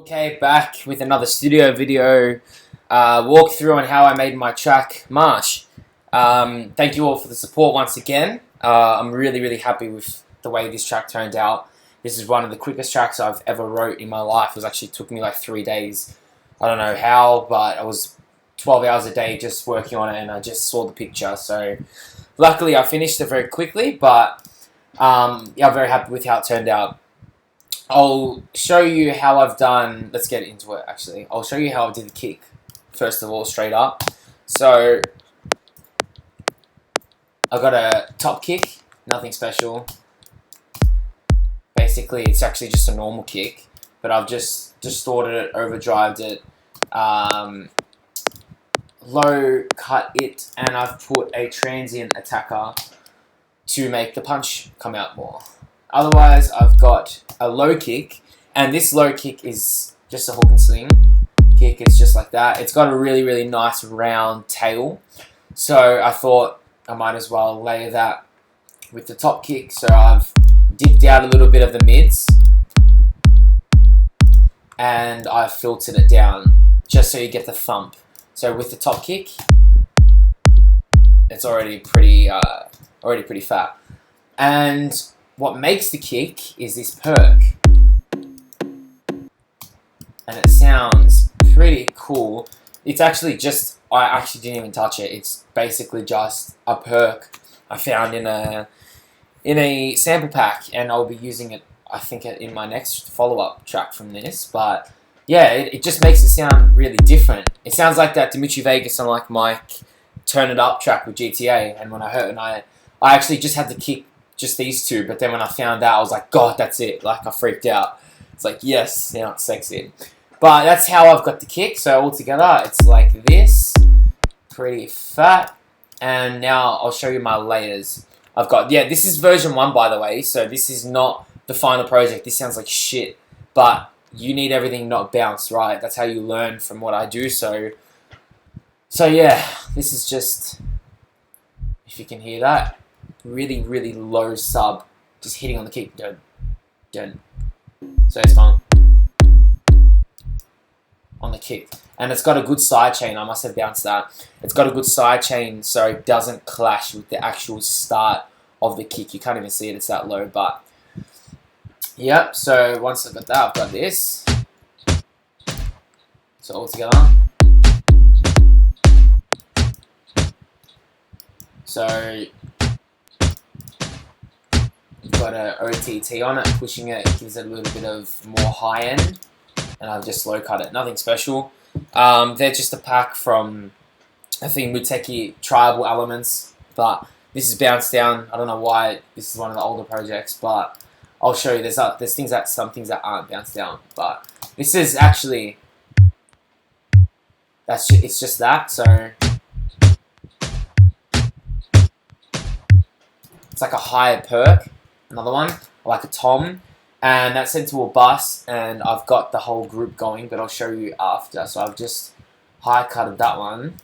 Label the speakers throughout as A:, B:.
A: Okay, back with another studio video walkthrough on how I made my track Marsch. Thank you all for the support once again. I'm really happy with the way this track turned out. This is one of the quickest tracks I've ever wrote in my life. It actually took me like 3 days. I don't know how, but I was 12 hours a day just working on it, and I just saw the picture. So luckily I finished it very quickly, but yeah, I'm very happy with how it turned out. I'll show you how I've done, let's get into it actually. I'll show you how I did the kick, first of all, straight up. So, I got a top kick, nothing special. Basically, it's actually just a normal kick, but I've just distorted it, overdrived it, low cut it, and I've put a transient attacker to make the punch come out more. Otherwise, I've got a low kick, and this low kick is just a hook and swing kick. It's just like that. It's got a really nice round tail, so I thought I might as well layer that with the top kick. So I've dipped out a little bit of the mids, and I've filtered it down just so you get the thump. So with the top kick, it's already pretty fat, and what makes the kick is this perk, and it sounds pretty cool. It's actually just, I actually didn't even touch it. It's basically just a perk I found in a sample pack, and I'll be using it, I think, in my next follow-up track from this. But yeah, it just makes it sound really different. It sounds like that Dimitri Vegas and like Mike Turn It Up track with GTA, and when I heard, and I actually just had to kick just these two, but then when I found out, I was like, God, that's it. Like, I freaked out. It's like, yes, now it's sexy. But that's how I've got the kick. So altogether, it's like this, pretty fat. And now I'll show you my layers. I've got, yeah, this is version 1, by the way. So this is not the final project. This sounds like shit, but you need everything not bounce, right? That's how you learn from what I do. So yeah, this is just, if you can hear that, really low sub, just hitting on the kick, dun. So it's fun on the kick, and it's got a good side chain. I must have bounced that. It's got a good side chain, so it doesn't clash with the actual start of the kick. You can't even see it; it's that low. But yep. So once I've got that, I've got this. So all together. So got a OTT on it, pushing it, gives it a little bit of more high end, and I've just low cut it, nothing special. They're just a pack from, I think, Muteki Tribal Elements, but this is bounced down. I don't know why this is one of the older projects, but I'll show you. There's some things that aren't bounced down, but this is actually, it's just that. So it's like a higher perk. Another one, like a tom, and that's sent to a bus, and I've got the whole group going, but I'll show you after. So I've just high cutted that one.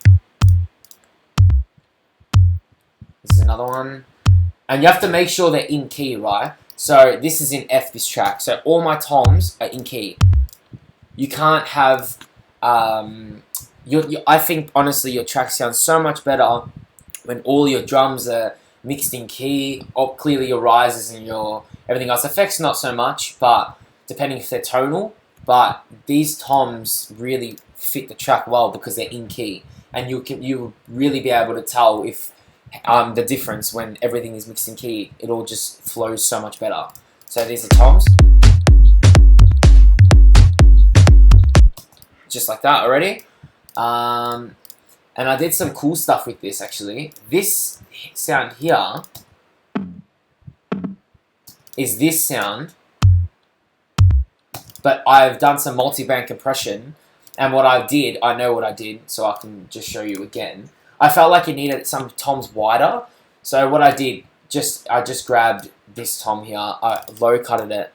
A: This is another one, and you have to make sure they're in key, right? So this is in F, this track, so all my toms are in key. You can't have, I think honestly your track sounds so much better when all your drums are mixed in key, or clearly your rises and your everything else. Effects not so much, but depending if they're tonal. But these toms really fit the track well because they're in key, and you really be able to tell if the difference when everything is mixed in key. It all just flows so much better. So these are toms, just like that already. And I did some cool stuff with this actually. This sound here is this sound, but I've done some multi-band compression, and what I did, I know what I did, so I can just show you again. I felt like it needed some toms wider, so what I did, I just grabbed this tom here, I low cutted it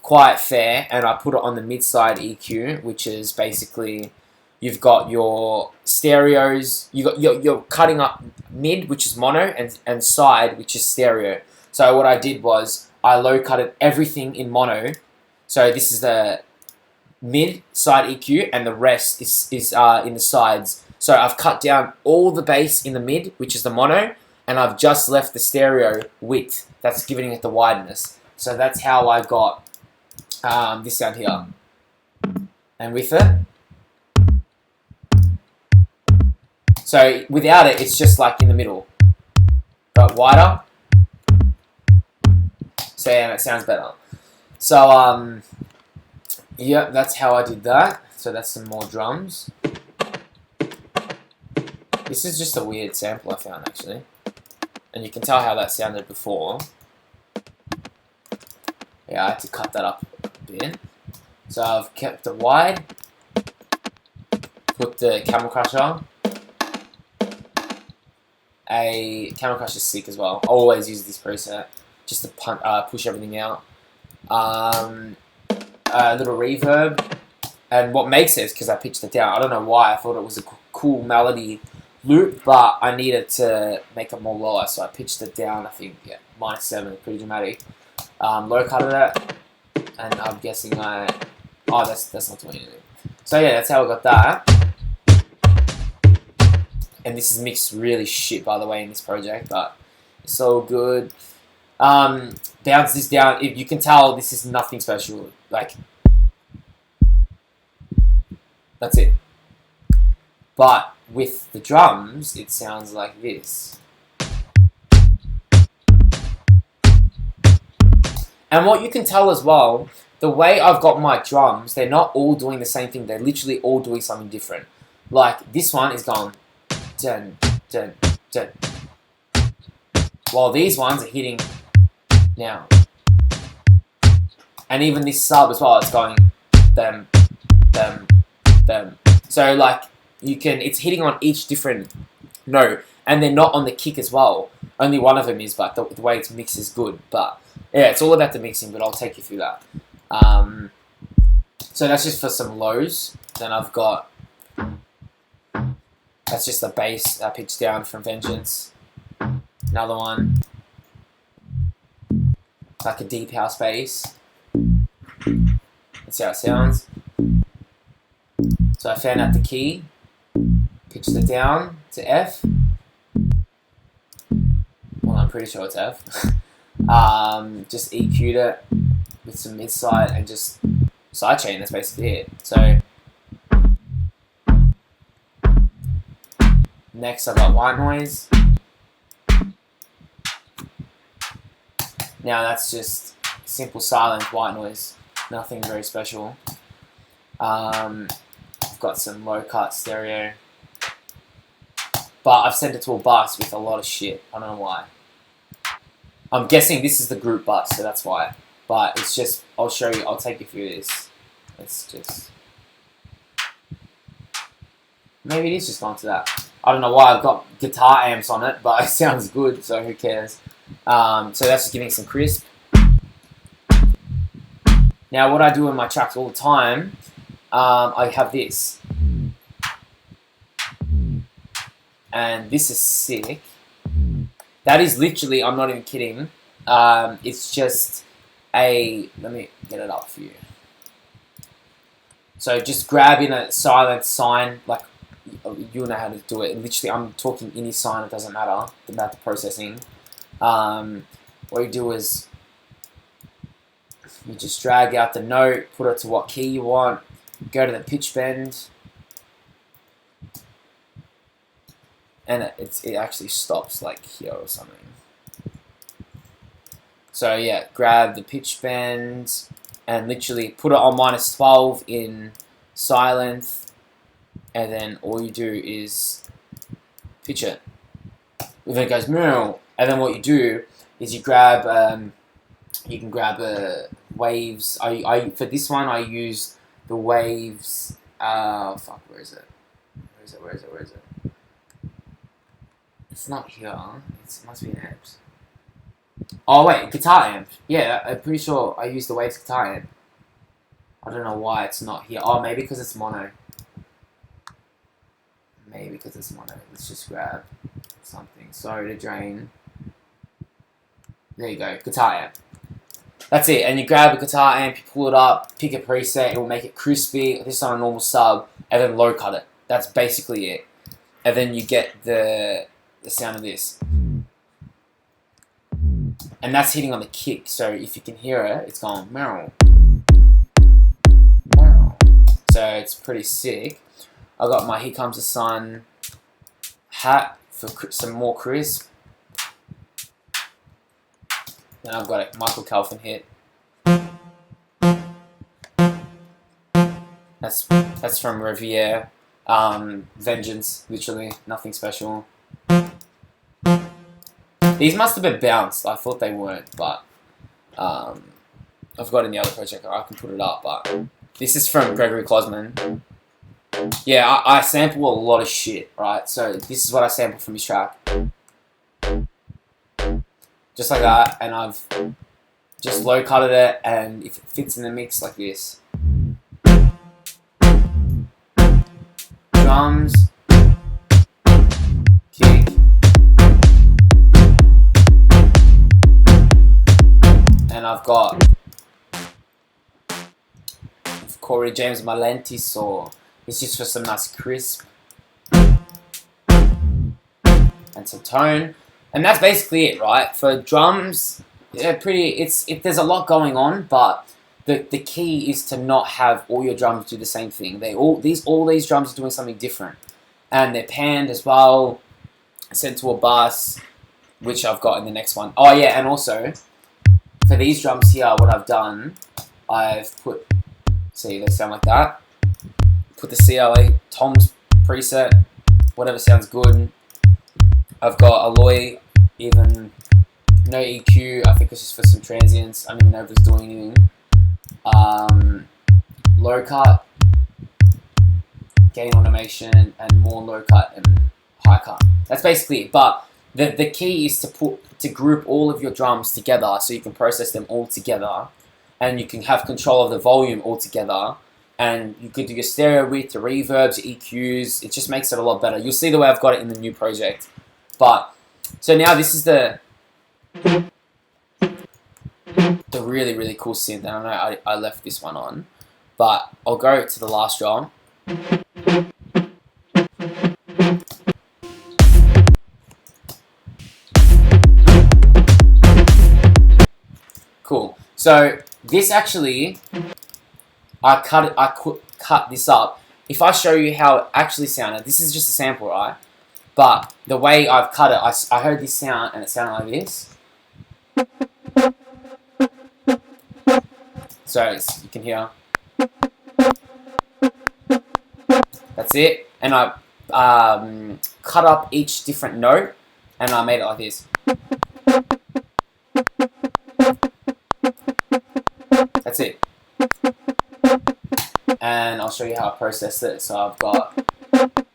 A: quite fair, and I put it on the mid-side EQ, which is basically, you've got your stereos, you're cutting up mid, which is mono, and side, which is stereo. So what I did was, I low cutted everything in mono. So this is the mid side EQ, and the rest is in the sides. So I've cut down all the bass in the mid, which is the mono, and I've just left the stereo width. That's giving it the wideness. So that's how I got this sound here. And with it, so without it, it's just like in the middle, but wider. So yeah, that sounds better. So yeah, that's how I did that. So that's some more drums. This is just a weird sample I found actually, and you can tell how that sounded before. Yeah, I had to cut that up a bit. So I've kept it wide. Put the Camel Crusher. A Camel Crusher is sick as well. I always use this preset just to push everything out. A little reverb, and what makes it is because I pitched it down. I don't know why. I thought it was a cool melody loop, but I needed to make it more lower, so I pitched it down. I think yeah, -7, pretty dramatic. Low cut of that, and I'm guessing oh, that's not doing anything. So yeah, that's how I got that. And this is mixed really shit, by the way, in this project, but it's so good. Bounce this down. You can tell this is nothing special. Like, that's it. But with the drums, it sounds like this. And what you can tell as well, the way I've got my drums, they're not all doing the same thing. They're literally all doing something different. Like, this one is going dun, dun, dun. While these ones are hitting now. And even this sub as well, it's going them, them, them. So like, it's hitting on each different note. And they're not on the kick as well. Only one of them is, but the way it's mixed is good. But yeah, it's all about the mixing, but I'll take you through that. So that's just for some lows. Then I've got, that's just the bass pitch down from Vengeance. Another one, like a deep house bass. That's how it sounds. So I found out the key, pitched it down to F. Well, I'm pretty sure it's F. Just EQ'd it with some mid side and just sidechain. That's basically it. So next I've got white noise. Now that's just simple silent white noise. Nothing very special. I've got some low cut stereo. But I've sent it to a bus with a lot of shit. I don't know why. I'm guessing this is the group bus, so that's why. But it's just, I'll show you, I'll take you through this. It's just, maybe it is just onto that. I don't know why I've got guitar amps on it, but it sounds good, so who cares. So that's just giving some crisp. Now what I do in my tracks all the time, I have this. And this is sick. That is literally, I'm not even kidding, it's just a, let me get it up for you. So just grab in a silent sign, like you'll know how to do it. Literally, I'm talking any sign, it doesn't matter about the processing. What you do is, you just drag out the note, put it to what key you want, go to the pitch bend, and it actually stops like here or something. So yeah, grab the pitch bend and literally put it on -12 in silent, and then all you do is pitch it. And then it goes meow, and then what you do is you grab you can grab waves. For this one I use the waves. Fuck, where is it? Where is it? It's not here. It must be an amps. Oh wait, guitar amp. Yeah, I'm pretty sure I use the Waves guitar amp. I don't know why it's not here. Oh, maybe because it's mono. Maybe because it's mono. Let's just grab something. Sorry to drain. There you go, guitar amp. That's it. And you grab a guitar amp, you pull it up, pick a preset, it will make it crispy. This is on a normal sub, and then low cut it. That's basically it. And then you get the sound of this. And that's hitting on the kick. So if you can hear it, it's going meow. Meow. So it's pretty sick. I got my Here Comes the Sun hat for some more crisp. Then I've got a Michael Calfin hit. That's from Riviere. Vengeance, literally, nothing special. These must have been bounced. I thought they weren't, but I've got it in the other project. I can put it up, but this is from Gregory Klosman. Yeah, I sample a lot of shit, right? So this is what I sample from his track. Just like that, and I've just low cutted it, and if it fits in the mix like this. Drums, kick, and I've got Corey James Malenti saw. It's just for some nice crisp and some tone. And that's basically it, right? For drums, yeah, there's a lot going on, but the key is to not have all your drums do the same thing. All these drums are doing something different, and they're panned as well, sent to a bus, which I've got in the next one. Oh yeah, and also for these drums here, what I've done, I've put, see, they sound like that. Put the CLA Tom's preset, whatever sounds good. I've got Alloy, even no EQ. I think it's just for some transients. I don't even know if it's doing anything. Low cut, gain automation, and more low cut and high cut. That's basically it. But the key is to group all of your drums together so you can process them all together, and you can have control of the volume all together. And you could do your stereo width, the reverbs, EQs. It just makes it a lot better. You'll see the way I've got it in the new project. But so now this is the really, really cool synth. And I know I left this one on, but I'll go to the last drum. Cool. So this actually, I cut this up. If I show you how it actually sounded, this is just a sample, right? But the way I've cut it, I heard this sound and it sounded like this. So you can hear. That's it. And I cut up each different note and I made it like this. That's it. And I'll show you how I processed it. So I've got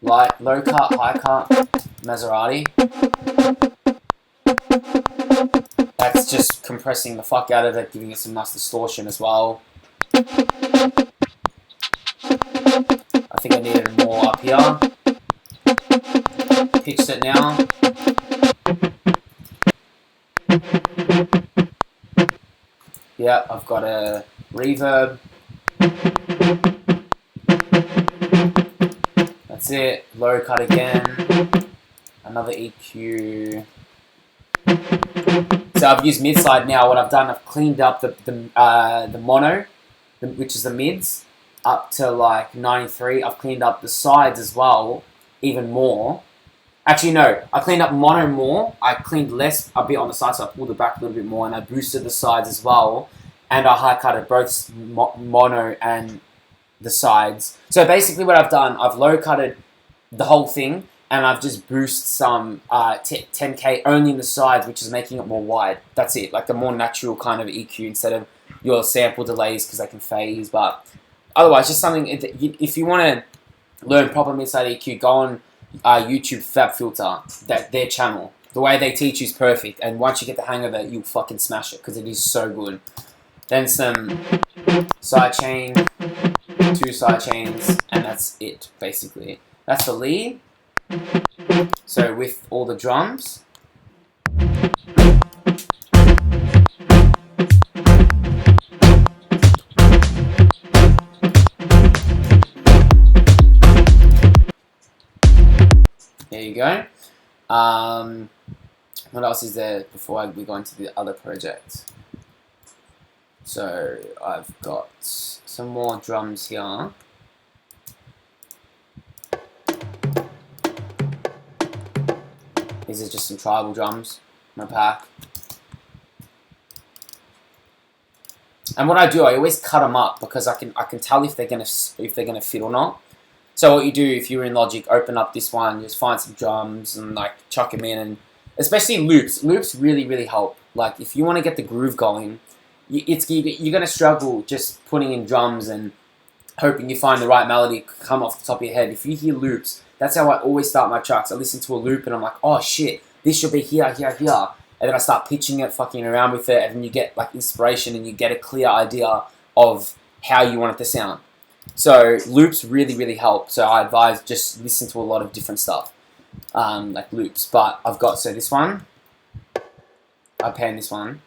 A: low cut, high cut, Maserati. That's just compressing the fuck out of it, giving it some nice distortion as well. I think I needed more up here. Pitched it now. Yeah, I've got a reverb. That's it. Low cut again. Another EQ. So I've used mid side now. What I've done, I've cleaned up the mono, which is the mids, up to like 93. I've cleaned up the sides as well, even more. Actually, no. I cleaned up mono more. I cleaned less a bit on the sides, so I pulled it back a little bit more, and I boosted the sides as well. And I high cutted both mono and the sides. So basically what I've done, I've low cutted the whole thing, and I've just boosted some 10K only in the sides, which is making it more wide. That's it, like the more natural kind of EQ instead of your sample delays because they can phase. But otherwise, just something, if you want to learn proper mid-side EQ, go on YouTube Fab Filter, their channel. The way they teach you is perfect, and once you get the hang of it, you'll fucking smash it because it is so good. Then some side chain, 2 side chains, and that's it, basically. That's the lead. So with all the drums. go. What else is there before we go into the other project? So I've got some more drums here. These are just some tribal drums in my pack. And what I do, I always cut them up because I can tell if they're gonna fit or not. So what you do if you're in Logic, open up this one, just find some drums and like chuck them in, and especially loops. Loops really help. Like if you want to get the groove going, you're gonna struggle just putting in drums and hoping you find the right melody come off the top of your head. If you hear loops, that's how I always start my tracks. I listen to a loop and I'm like, oh shit, this should be here, here, here. And then I start pitching it, fucking around with it, and then you get like inspiration and you get a clear idea of how you want it to sound. So loops really help. So I advise just listen to a lot of different stuff, like loops. But I've got, so this one, I panned this one.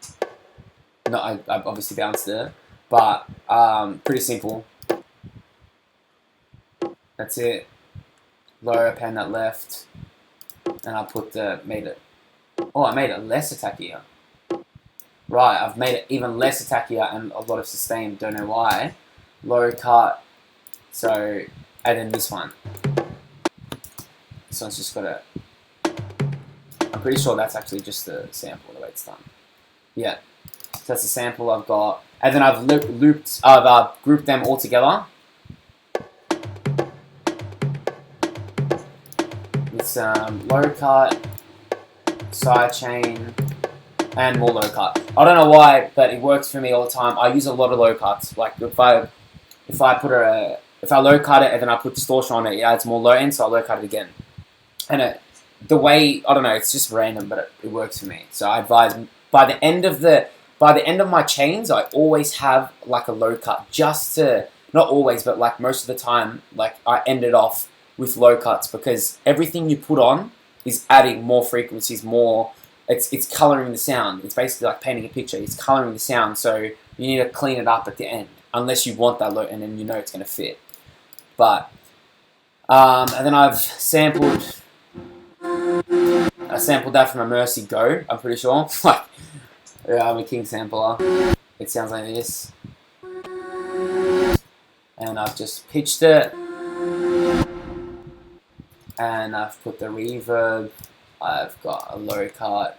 A: No, I've obviously bounced it, but pretty simple. That's it. Lower, pan that left, and I put made it less attackier. Right, I've made it even less attackier and a lot of sustain, don't know why. Low cut, so, and then this one. This one's just got a, I'm pretty sure that's actually just the sample, the way it's done. Yeah, so that's the sample I've got. And then I've grouped them all together. With some low cut, side chain, and more low cut. I don't know why, but it works for me all the time. I use a lot of low cuts. Like if I low cut it and then I put distortion on it, it adds more low end, so I low cut it again. And the way, I don't know, it's just random, but it works for me. So I advise by the end of my chains, I always have like a low cut, just to, not always, but like most of the time, like I end it off with low cuts, because everything you put on is adding more frequencies, more, it's coloring the sound. It's basically like painting a picture. It's coloring the sound, so you need to clean it up at the end, unless you want that low, and then you know it's going to fit. But, and then I sampled that from a Mercy Go, I'm pretty sure. Like, yeah, I'm a king sampler. It sounds like this. And I've just pitched it. And I've put the reverb. I've got a low cut.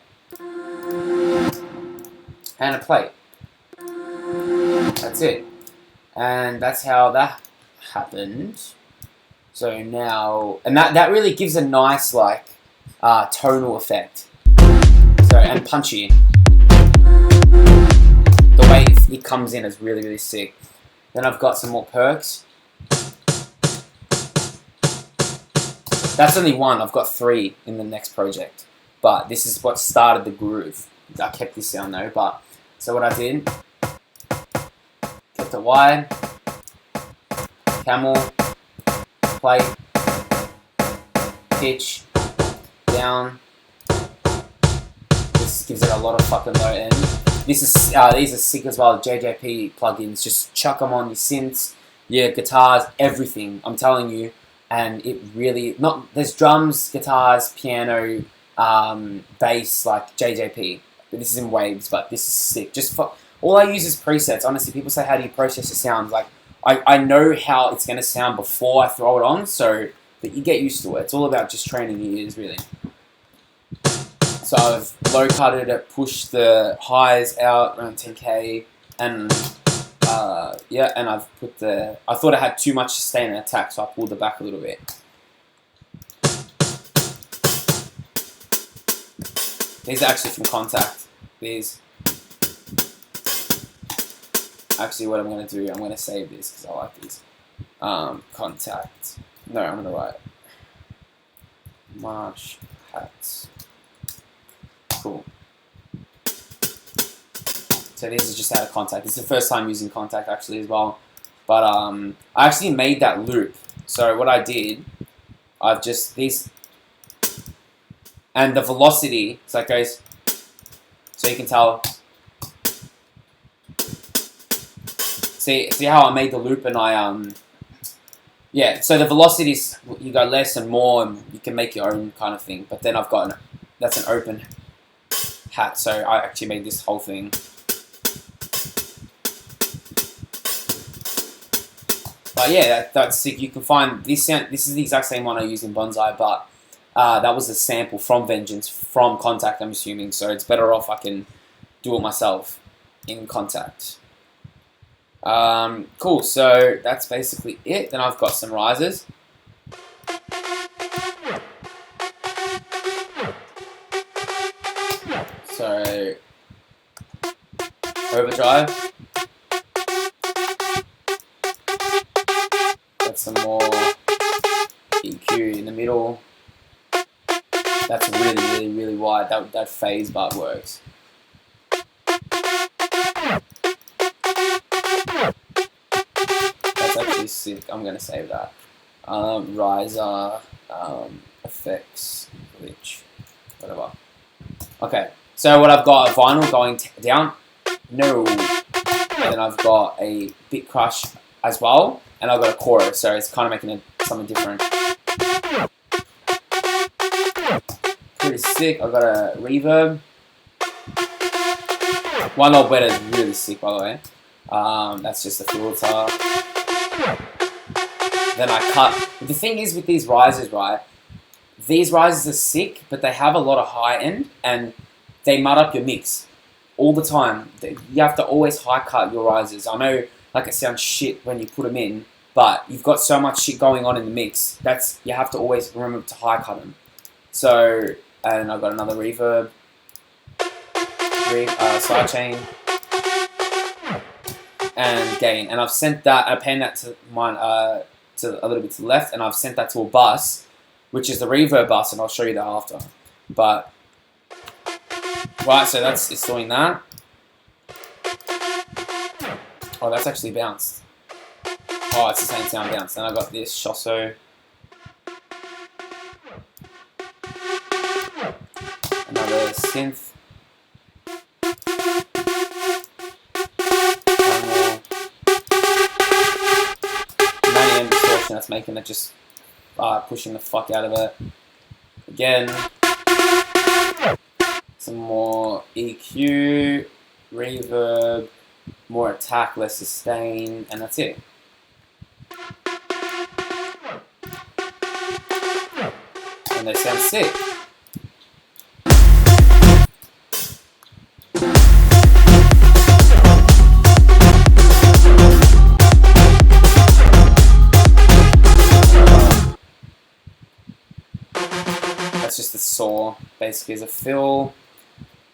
A: And a plate. That's it. And that's how that happened. So now, and that really gives a nice like tonal effect. So, and punchy. The way it comes in is really sick. Then I've got some more perks. That's only one. I've got 3 in the next project. But this is what started the groove. I kept this down though. But so what I did, kept it wide, camel, plate, pitch, down. This gives it a lot of fucking low end. This is these are sick as well. JJP plugins. Just chuck them on your synths, your guitars, everything. I'm telling you. And it really, there's drums, guitars, piano, bass, like JJP. But this is in waves, but this is sick. All I use is presets. Honestly, people say, how do you process your sounds? Like, I know how it's going to sound before I throw it on, so that you get used to it. It's all about just training your ears, really. So I've low cutted it, pushed the highs out around 10K, and yeah, and I've put I thought I had too much sustain and attack, so I pulled it back a little bit. These are actually from Contact. These. Actually, what I'm going to do, I'm going to save this because I like these. Contact. No, I'm going to write Marsch hats. Cool. So these are just out of Contact. This is the first time using Contact actually as well. But I actually made that loop. So what I did, I've just these, and the velocity, so it goes, so you can tell. See how I made the loop, and Yeah, so the velocities, you go less and more, and you can make your own kind of thing. But then I've got that's an open hat, so I actually made this whole thing. But yeah, that's sick. You can find this sound. This is the exact same one I used in Bonsai, but that was a sample from Vengeance, from Contact, I'm assuming. So it's better off I can do it myself in Contact. Cool, so that's basically it. Then I've got some risers. So, overdrive. Got some more EQ in the middle. That's really wide. That phase bar works. That's actually sick. I'm gonna save that. Riser, effects, glitch, whatever. Okay, so what I've got a vinyl going down, no, and then I've got a bit crush as well, and I've got a chorus, so it's kind of making it something different. Pretty sick. I've got a reverb. One Log Better is really sick, by the way. That's just a filter. Then I cut. The thing is with these risers, right? These risers are sick, but they have a lot of high end, and they mud up your mix all the time. You have to always high cut your risers. I know, like, it sounds shit when you put them in, but you've got so much shit going on in the mix. You have to always remember to high cut them. So, and I've got another reverb, sidechain, and gain. And I've sent that. I panned that to mine to a little bit to the left, and I've sent that to a bus, which is the reverb bus, and I'll show you that after. But right, so it's doing that. Oh, that's actually bounced. Oh, it's the same sound bounce. Then I got this Shosso. Another synth. Tonal. Distortion that's making it just pushing the fuck out of it. Again. Some more EQ, reverb, more attack, less sustain, and that's it. And they sound sick. That's just a saw, basically, as a fill.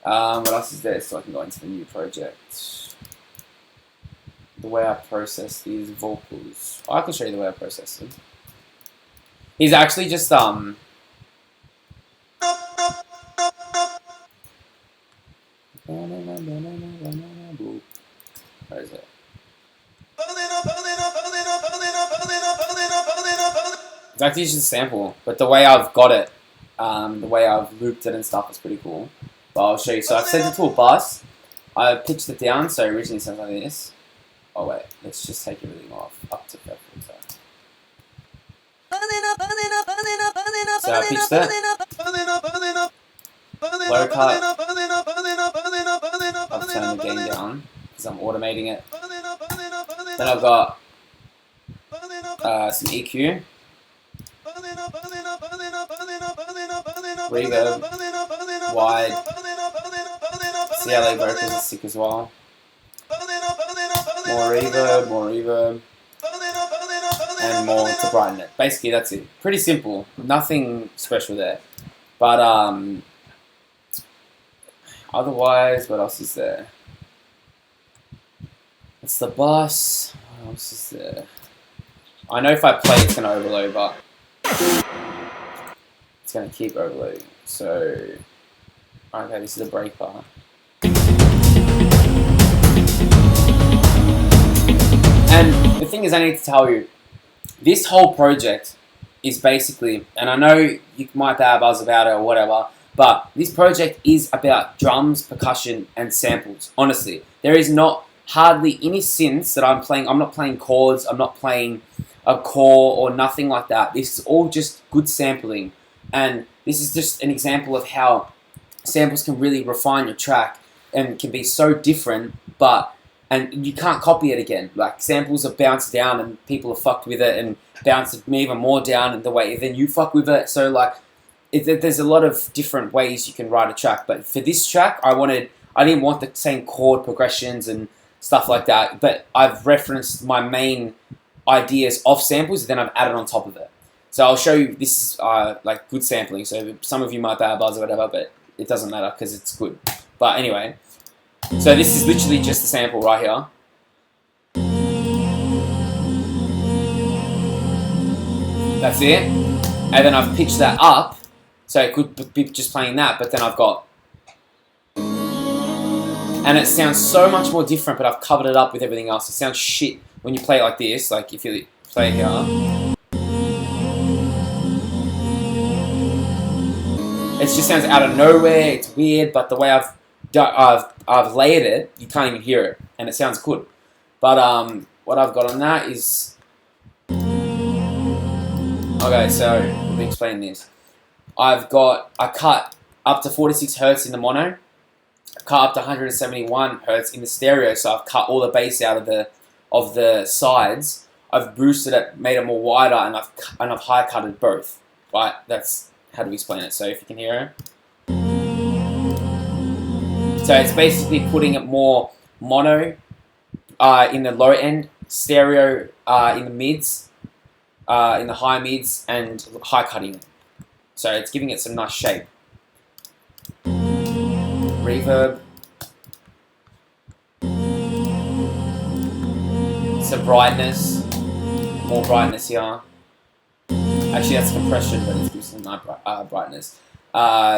A: What else is there? So I can go into the new project. The way I process these vocals. Oh, I can show you the way I process them. He's actually just Where is it? It's actually just a sample, but the way I've got it, the way I've looped it and stuff is pretty cool. But I'll show you. So I've sent it to a bus. I pitched it down, so it originally sounds like this. Oh wait, let's just take everything off up to perfect. So I pitched it. Low cut. I've turned the gain down because I'm automating it. Then I've got some EQ. Reverb, wide, CLA vocals are sick as well. More reverb, and more to brighten it. Basically, that's it. Pretty simple. Nothing special there. But otherwise, what else is there? It's the bus. What else is there? I know if I play, it's gonna overload, but it's going to keep overloading. So, okay, this is a break bar. And the thing is, I need to tell you, this whole project is basically, and I know you might have buzz about it or whatever, but this project is about drums, percussion, and samples. Honestly, there is not hardly any synths that I'm playing. I'm not playing chords. I'm not playing
B: a core or nothing like that. This is all just good sampling, and this is just an example of how samples can really refine your track and can be so different, and you can't copy it again. Like, samples are bounced down and people have fucked with it and bounced even more down in the way then you fuck with it. So like, there's a lot of different ways you can write a track, but for this track I didn't want the same chord progressions and stuff like that, but I've referenced my main ideas of samples and then I've added on top of it. So I'll show you. This is like good sampling, so some of you might bad buzz or whatever, but it doesn't matter because it's good. But anyway, so this is literally just a sample right here. That's it. And then I've pitched that up, so it could be just playing that, but then I've got... And it sounds so much more different, but I've covered it up with everything else. It sounds shit when you play it like this, like if you play it here. It just sounds out of nowhere, it's weird, but the way I've layered it, you can't even hear it, and it sounds good. But what I've got on that is... Okay, so let me explain this. I cut up to 46 Hertz in the mono, cut up to 171 Hertz in the stereo, so I've cut all the bass out of the sides. I've boosted it, made it more wider, and I've high cutted both. Right, that's how to explain it. So if you can hear it, so it's basically putting it more mono in the low end, stereo in the mids, in the high mids, and high cutting it. So it's giving it some nice shape. Reverb. Some brightness. More brightness here. Actually, that's compression, but it's some nice brightness.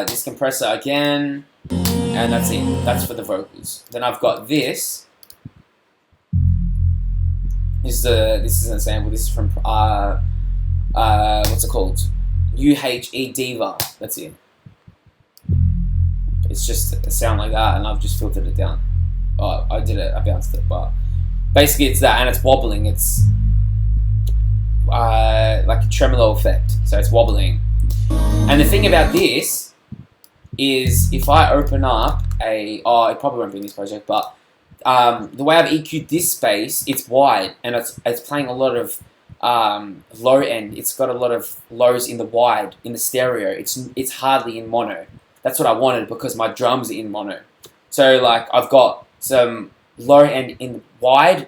B: This compressor again. And that's it. That's for the vocals. Then I've got this. This is an sample. This is from what's it called? UHE Diva. That's it. It's just a sound like that, and I've just filtered it down. Oh, I bounced it, but basically it's that, and it's wobbling. It's like a tremolo effect, so it's wobbling. And the thing about this is, if I open up it probably won't be in this project, but the way I've EQ'd this space, it's wide, and it's playing a lot of low end. It's got a lot of lows in the wide, in the stereo. It's hardly in mono. That's what I wanted because my drums are in mono. So like, I've got some low end in wide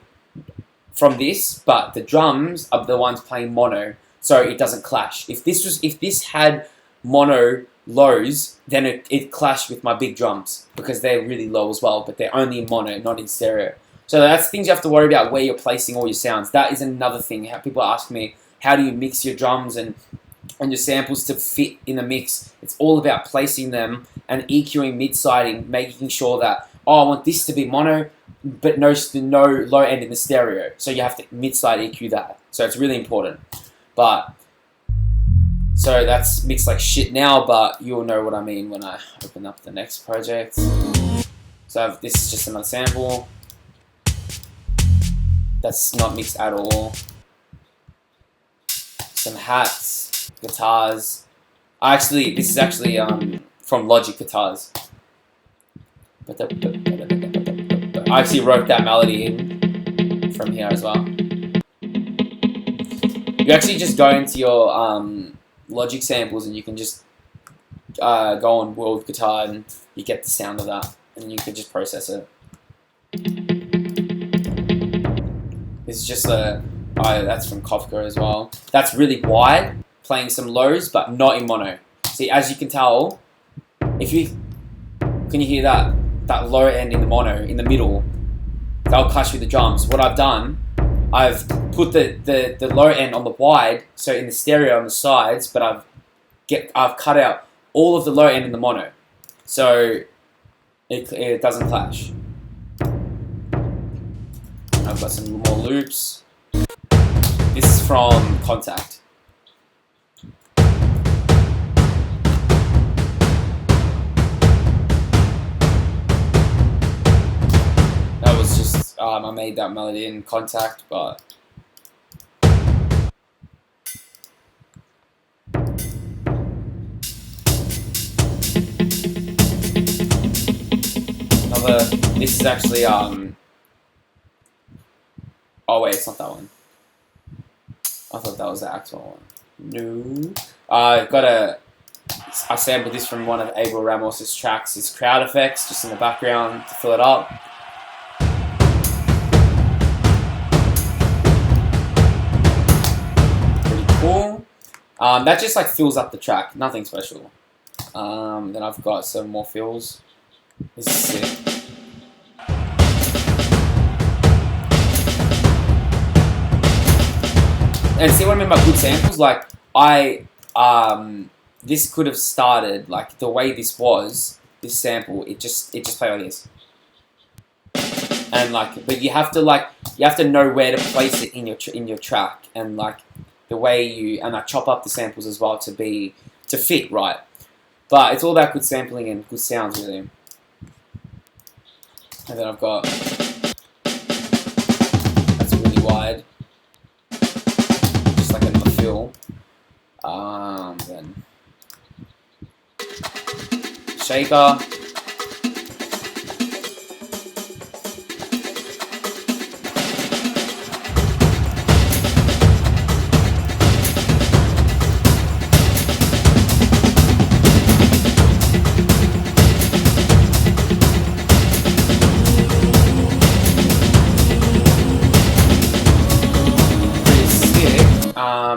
B: from this, but the drums are the ones playing mono, so it doesn't clash. If this had mono lows, then it clashed with my big drums because they're really low as well, but they're only in mono, not in stereo. So that's things you have to worry about, where you're placing all your sounds. That is another thing. People ask me, how do you mix your drums and your samples to fit in the mix? It's all about placing them and EQing mid-siding, making sure that, I want this to be mono, but no low end in the stereo. So you have to mid-side EQ that. So it's really important. But so that's mixed like shit now, but you'll know what I mean when I open up the next project. So this is just another sample. That's not mixed at all. Some hats, guitars. This is actually from Logic guitars. I actually wrote that melody in from here as well. You actually just go into your Logic samples and you can just go on World Guitar and you get the sound of that, and you can just process it. This is just that's from Kafka as well. That's really wide, playing some lows, but not in mono. See, as you can tell, can you hear that low end in the mono, in the middle? That'll clash with the drums. What I've done, I've put the low end on the wide, so in the stereo on the sides, but I've cut out all of the low end in the mono, so it doesn't clash. I've got some more loops. This is from Contact. That was just, I made that melody in Contact, but sampler. This is actually oh wait, it's not that one. I thought that was the actual one. No. I sampled this from one of Abel Ramos's tracks. It's crowd effects just in the background to fill it up. Pretty cool. That just like fills up the track. Nothing special. Then I've got some more fills. This is sick. And see what I mean by good samples? Like, this could have started, like, the way this was, this sample, it just played like this. And, like, but you have to know where to place it in your track. And, like, the way and I chop up the samples as well to fit right. But it's all about good sampling and good sounds, really. And then I've got, that's really wide. Like another fill. Then shaker.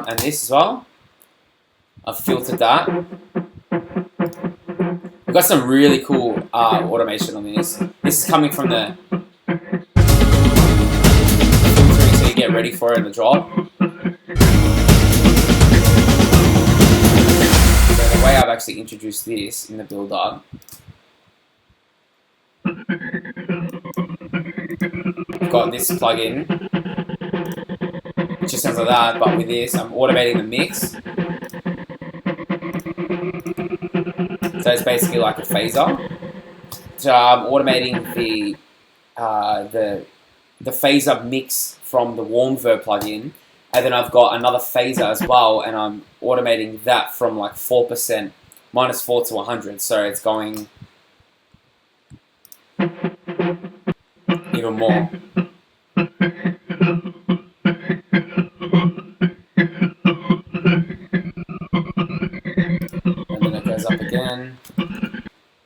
B: And this as well. I've filtered that. We've got some really cool automation on this. This is coming from the filtering, so you get ready for it in the drop. So the way I've actually introduced this in the build-up. I've got this plugin. It just sounds like that, but with this, I'm automating the mix. So it's basically like a phaser. So I'm automating the phaser mix from the warm verb plugin, and then I've got another phaser as well, and I'm automating that from like 4%, -4 to 100. So it's going even more. And then it goes up again,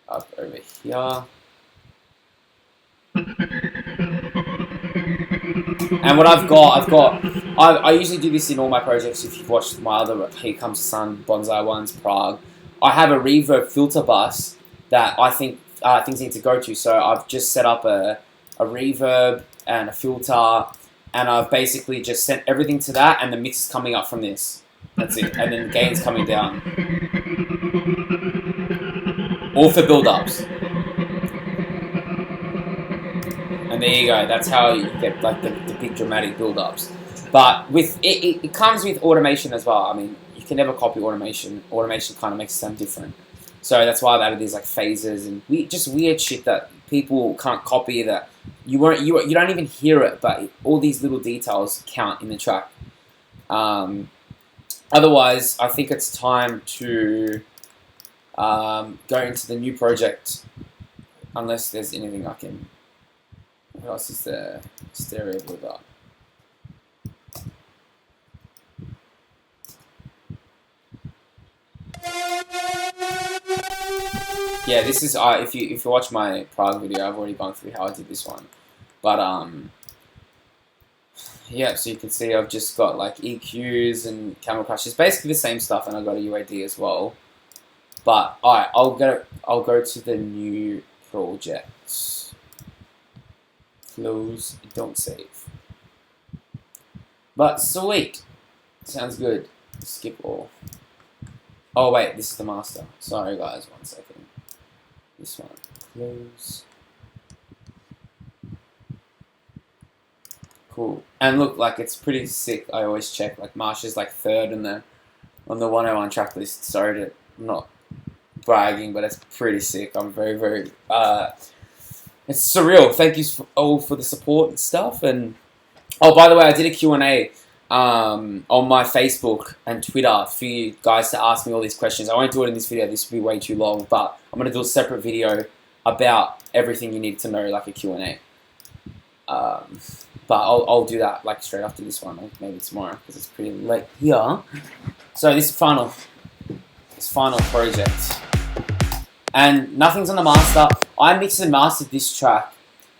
B: up over here. And what I usually do this in all my projects. If you've watched my other Here Comes the Sun, Bonsai ones, Prague, I have a reverb filter bus that I think things need to go to. So I've just set up a reverb and a filter, and I've basically just sent everything to that, and the mix is coming up from this. That's it. And then the gain's coming down. All for build-ups. And there you go. That's how you get like the big dramatic build-ups. But with it comes with automation as well. I mean, you can never copy automation. Automation kind of makes it sound different. So that's why I've added these like phases and just weird shit that people can't copy, that you don't even hear it, but all these little details count in the track. Otherwise, I think it's time to go into the new project. Unless there's anything I can. What else is there? Stereo Buildup. Yeah, this is if you watch my Prague video, I've already gone through how I did this one. But yeah, so you can see I've just got like EQs and camel crashes, basically the same stuff, and I've got a UAD as well. But alright, I'll go to the new project. Close, don't save. But sweet, sounds good. Skip all. Oh wait, this is the master. Sorry guys, 1 second. This one, close. Cool. And look, like it's pretty sick. I always check. Like Marsch is like third on the 101 track list. Sorry to, I'm not bragging, but it's pretty sick. I'm very, very. It's surreal. Thank you all for the support and stuff. And oh, by the way, I did a Q&A on my Facebook and Twitter for you guys to ask me all these questions. I won't do it in this video. This will be way too long. But I'm gonna do a separate video about everything you need to know, like a Q&A. But I'll do that like straight after this one, or maybe tomorrow, because it's pretty late here. So this final project, and nothing's on the master. I mixed and mastered this track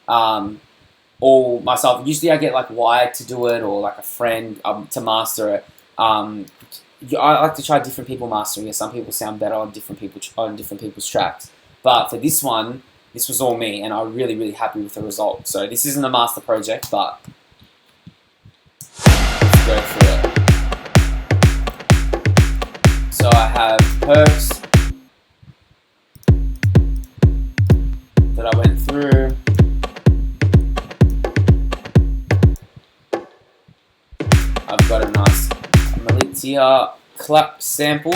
B: all myself. Usually I get like Wired to do it, or like a friend to master it. I like to try different people mastering it. Some people sound better on different people's tracks. But for this one, this was all me, and I'm really, really happy with the result. So this isn't a master project, but let's go through it. So I have perks that I went through. I've got a nice Militia clap sample.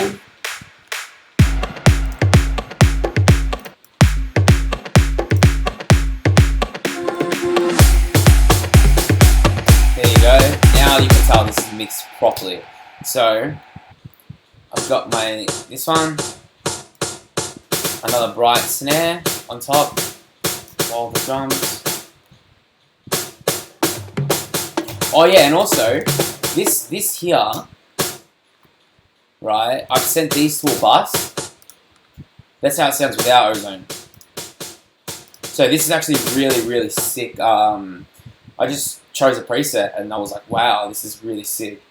B: There you go. Now you can tell this is mixed properly. So I've got this one, another bright snare on top, all the drums. Oh yeah, and also this here, right? I've sent these to a bus. That's how it sounds without ozone. So this is actually really, really sick. I just chose a preset and I was like, wow, this is really sick.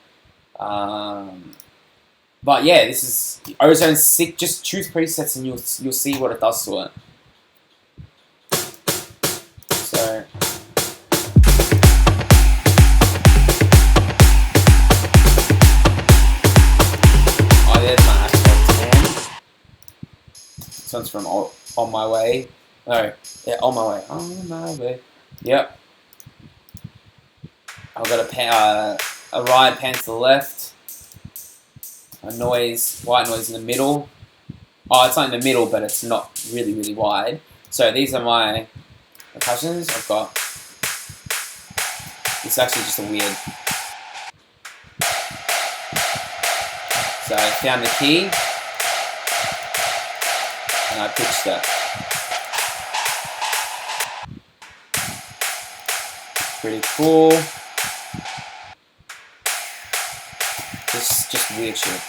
B: But yeah, this is ozone's sick. Just choose presets and you'll see what it does to it. So there's my actual 10. This one's from On My Way. No, yeah, On My Way. On My Way. Yep. I've got a ride pan to the left. A white noise in the middle. Oh, it's not in the middle, but it's not really, really wide. So these are my percussions. I've got. It's actually just a weird. So I found the key, and I pitched it. Pretty cool. Just weird shit.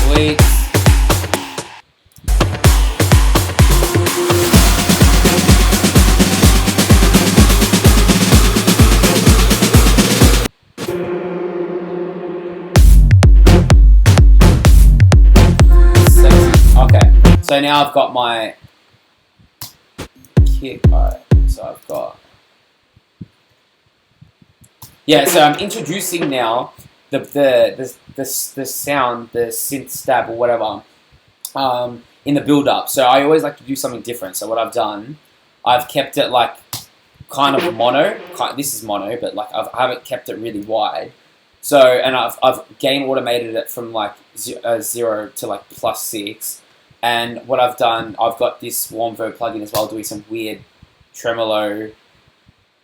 B: Sweet. So now I've got my kick. Alright, so I've got. Yeah, so I'm introducing now the sound, the synth stab or whatever, in the build-up. So I always like to do something different. So what I've done, I've kept it like kind of mono. This is mono, but like I haven't kept it really wide. So, and I've gain automated it from like 0 to like +6. And what I've done, I've got this warm verb plugin as well, doing some weird tremolo,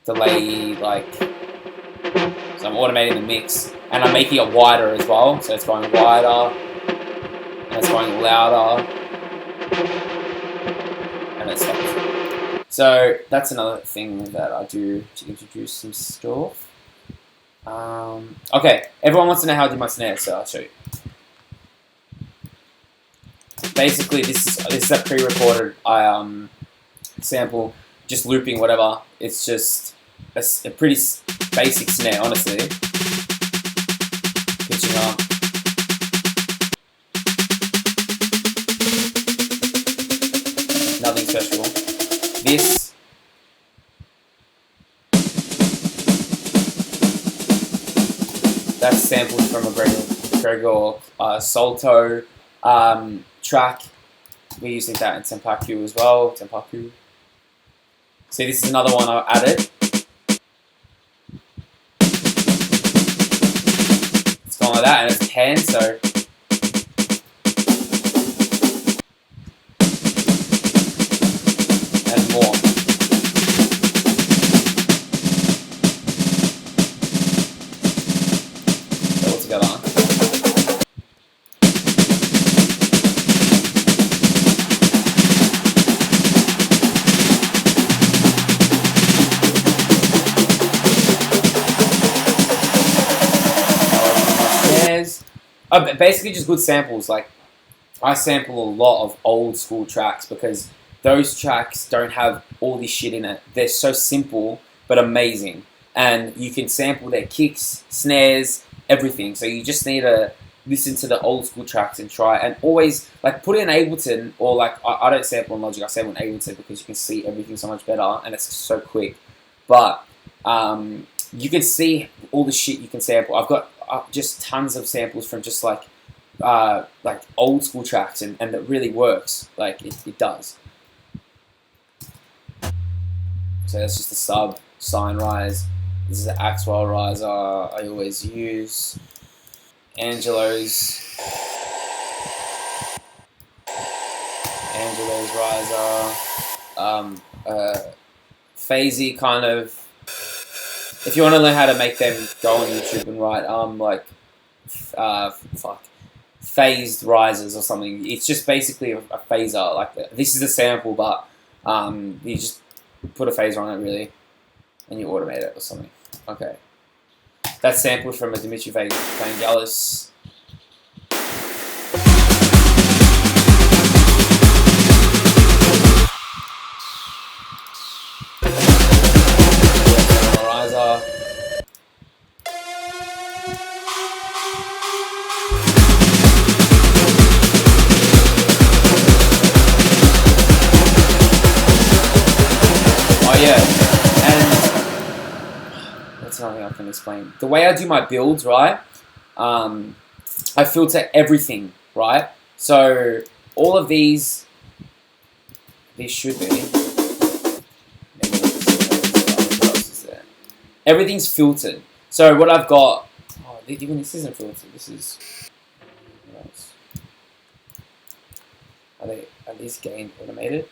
B: delay, like. So I'm automating the mix, and I'm making it wider as well. So it's going wider, and it's going louder, and it's like. So that's another thing that I do to introduce some stuff. Okay, everyone wants to know how I do my snare, so I'll show you. Basically, this is a pre-recorded sample, just looping whatever. It's just a pretty basic snare, honestly. Pitching up. Nothing special. This. That's sampled from a Gregor Salto track. We're using that in Tempaku as well. Tempaku. See, this is another one I added. It's going like that, and it's 10, so. And more. Basically just good samples. Like, I sample a lot of old school tracks because those tracks don't have all this shit in it. They're so simple but amazing, and you can sample their kicks, snares, everything. So you just need to listen to the old school tracks and try, and always like put in Ableton, or like I don't sample in Logic, I sample in Ableton because you can see everything so much better and it's so quick. But you can see all the shit you can sample. I've got just tons of samples from just like old school tracks, and it really works. Like it does. So that's just a sub sine rise. This is an Axwell riser I always use. Angelo's riser. Phasey kind of. If you want to learn how to make them go on YouTube and write phased risers or something, it's just basically a phaser. Like this is a sample, but you just put a phaser on it really, and you automate it or something. Okay. That's sampled from a Dimitri Vangelis. Oh yeah, and that's something I can explain. The way I do my builds, right? I filter everything, right? So all of these should be. Maybe what else is there? Everything's filtered. So what I've got. Oh, even this isn't filtered. This is. What else? Are these gain automated?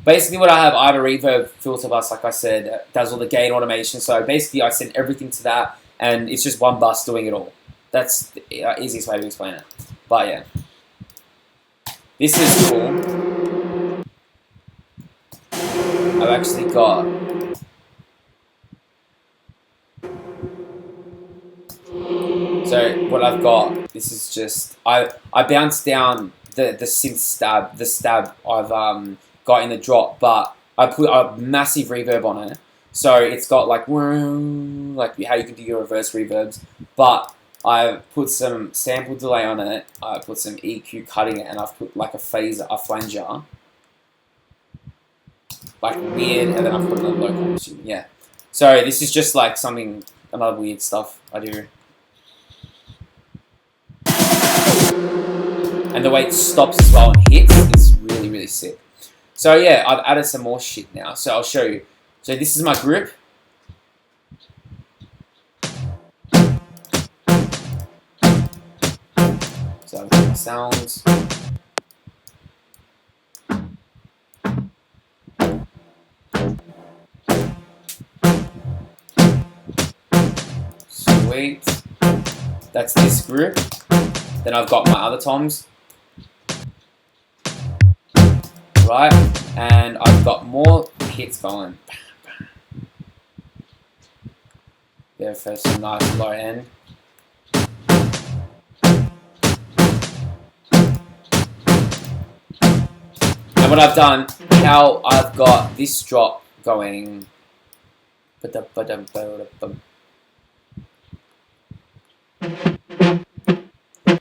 B: Basically what I have a reverb filter bus, like I said, does all the gain automation. So basically I send everything to that, and it's just one bus doing it all. That's the easiest way to explain it. But yeah, this is cool. I've actually got so what I've got. This is just I bounce down the synth stab I've got in the drop, but I put a massive reverb on it, so it's got like how you can do your reverse reverbs, but I put some sample delay on it, I put some EQ cutting it, and I've put like a phaser, a flanger, like weird, and then I've put it on low compression. Yeah, so this is just like another weird stuff I do. And the way it stops as well and hits is really, really sick. So yeah, I've added some more shit now. So I'll show you. So this is my grip. So I've got my sounds. Sweet. That's this grip. Then I've got my other toms. Right, and I've got more hits going. There for some nice low end. And what I've done, how I've got this drop going.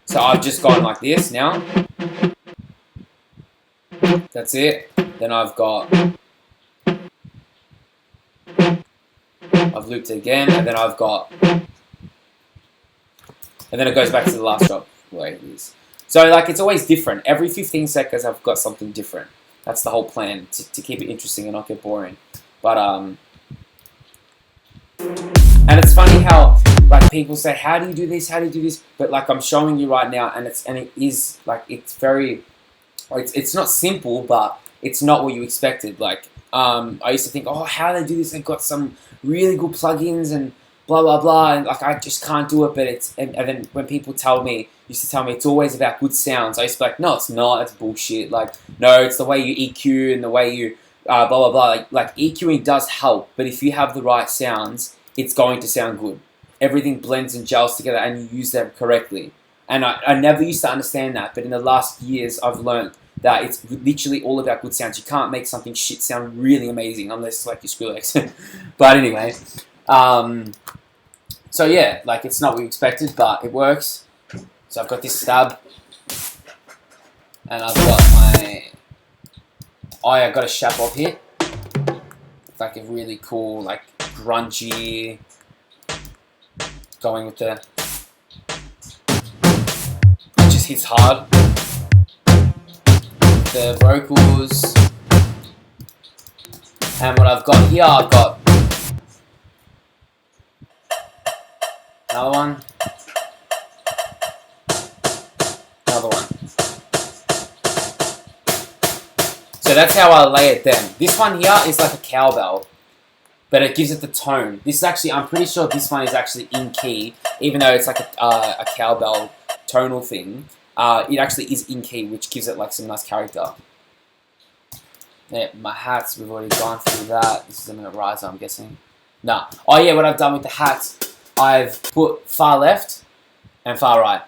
B: So I've just gone like this now. That's it. Then I've looped it again, and then and then it goes back to the last drop where it is. So like it's always different. Every 15 seconds I've got something different. That's the whole plan, to keep it interesting and not get boring. But and it's funny how like people say, how do you do this? How do you do this? But like I'm showing you right now, and it is like it's not simple, but it's not what you expected. Like I used to think, oh, how do they do this? They've got some really good plugins and blah blah blah, and like I just can't do it. But it's and then when people used to tell me it's always about good sounds, I used to be like, no, it's not. It's bullshit. Like no, it's the way you EQ and the way you blah blah blah. Like EQing does help, but if you have the right sounds, it's going to sound good. Everything blends and gels together and you use them correctly. And I never used to understand that, but in the last years I've learned that it's literally all about good sounds. You can't make something shit sound really amazing unless like you Skrillex. But anyway, so yeah, like it's not what we expected, but it works. So I've got this stab, and I've got my, I got a Shapov hit. It's like a really cool, like grungy, going with the, it just hits hard. The vocals, and what I've got here, I've got another one, another one. So that's how I lay it then. This one here is like a cowbell, but it gives it the tone. This is actually, I'm pretty sure this one is actually in key, even though it's like a cowbell tonal thing. It actually is in key, which gives it like some nice character. Yeah, my hats, we've already gone through that. This is a minute riser, I'm guessing. No. Oh yeah, what I've done with the hats, I've put far left and far right.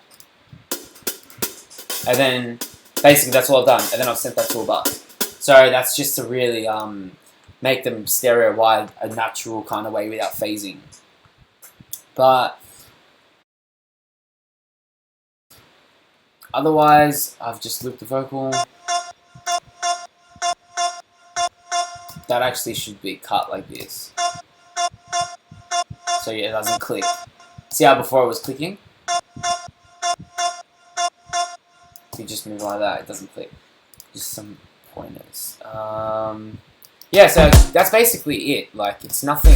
B: And then, basically that's all I've done. And then I've sent that to a bus. So that's just to really make them stereo wide, a natural kind of way without phasing. But otherwise, I've just looped the vocal. That actually should be cut like this. So yeah, it doesn't click. See how before it was clicking? If you just move like that, it doesn't click. Just some pointers. Yeah, so that's basically it. Like, it's nothing.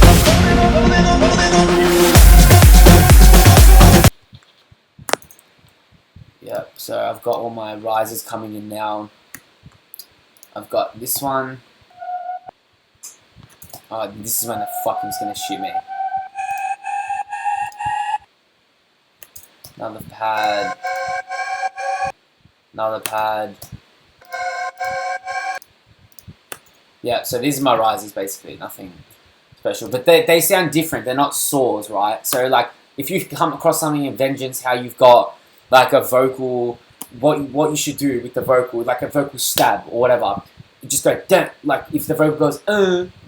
B: Yep, so I've got all my risers coming in now. I've got this one. Oh, this is when the fucking's gonna shoot me. Another pad. Another pad. Yeah, so these are my risers basically, nothing special. But they sound different, they're not saws, right? So like, if you come across something in Vengeance, how you've got like a vocal, what you should do with the vocal, like a vocal stab or whatever. You just go, like if the vocal goes,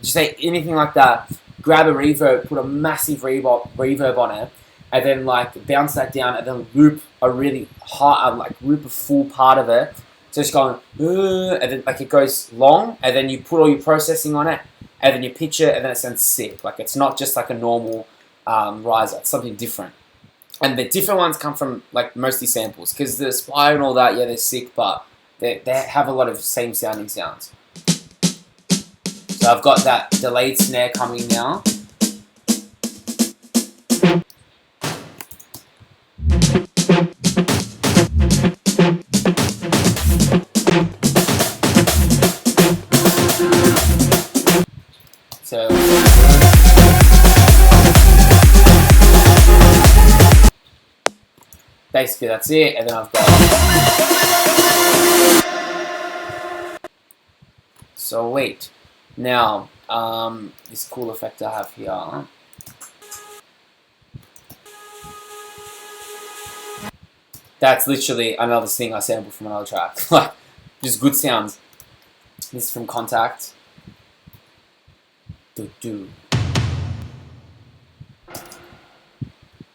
B: just say anything like that, grab a reverb, put a massive reverb on it, and then like bounce that down and then loop a really hard, like loop a full part of it. So it's going, and then like it goes long, and then you put all your processing on it, and then you pitch it, and then it sounds sick. Like it's not just like a normal riser, it's something different. And the different ones come from like mostly samples, because the Spire and all that, yeah, they're sick, but they have a lot of same sounding sounds. So I've got that delayed snare coming now. So basically that's it, and then I've got, so wait, now this cool effect I have here, that's literally another thing I sampled from another track. Like just good sounds. This is from Contact.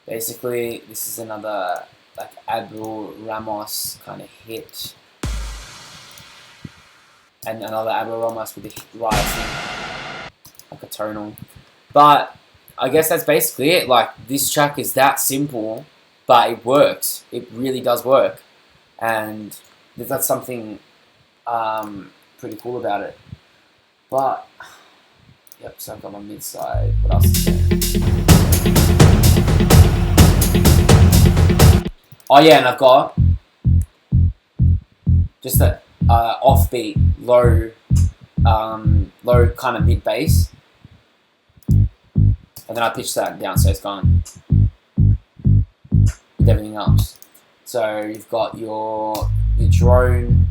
B: Basically, this is another like Abel Ramos kind of hit, and another Abel Ramos with a hit rising, like a tonal. But I guess that's basically it. Like this track is that simple, but it works. It really does work, and that's something pretty cool about it. But yep, so I've got my mid side. What else is there? Oh yeah, and I've got just a offbeat, low kind of mid bass, and then I pitch that down, so it's gone with everything else. So you've got your drone,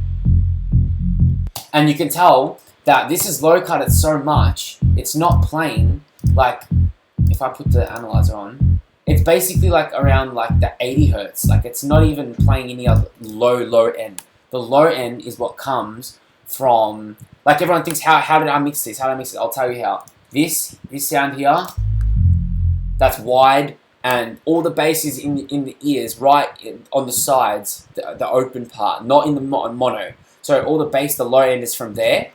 B: and you can tell that this is low cut it so much, it's not playing like
A: if I put the analyzer on, it's basically like around like the 80 hertz. Like it's not even playing any other low end. The low end is what comes from, like everyone thinks, how did I mix this? How did I mix it? I'll tell you how. This sound here, that's wide, and all the bass is in the ears, right on the sides, the open part, not in the mono. So all the bass, the low end is from there.